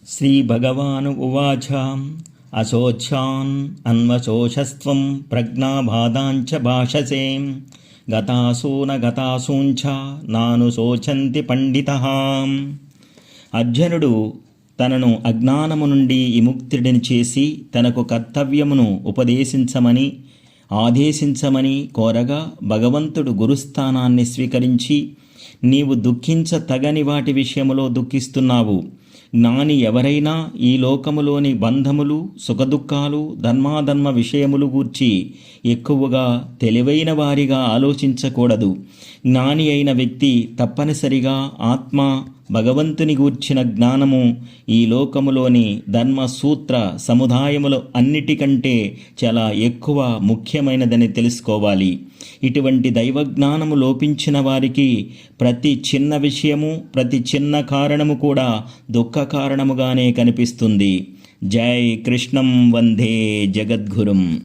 శ్రీభగవాను ఉవాచ అశోచ్యాన్ అన్వశోషస్త్వం ప్రజ్ఞాబాధాంచ భాషసే గతాసూన గతాసూంచ నాను శోచంతి పండితః. అర్జునుడు తనను అజ్ఞానము నుండి విముక్తుడిని చేసి తనకు కర్తవ్యమును ఉపదేశించమని ఆదేశించమని కోరగా భగవంతుడు గురుస్థానాన్ని స్వీకరించి, నీవు దుఃఖించతగని వాటి విషయములో దుఃఖిస్తున్నావు. జ్ఞాని ఎవరైనా ఈ లోకములోని బంధములు సుఖదుఖాలు ధర్మాధర్మ విషయములు గూర్చి ఎక్కువగా తెలివైన వారిగా ఆలోచించకూడదు. జ్ఞాని అయిన వ్యక్తి తప్పనిసరిగా ఆత్మ భగవంతుని గూర్చిన జ్ఞానము ఈ లోకములోని ధర్మ సూత్ర సముదాయములు అన్నిటికంటే చాలా ఎక్కువ ముఖ్యమైనదని తెలుసుకోవాలి. ఇటువంటి దైవజ్ఞానము లోపించిన వారికి ప్రతి చిన్న విషయము ప్రతి చిన్న కారణము కూడా దుఃఖ కారణముగానే కనిపిస్తుంది. జై కృష్ణం వందే జగద్గురుం.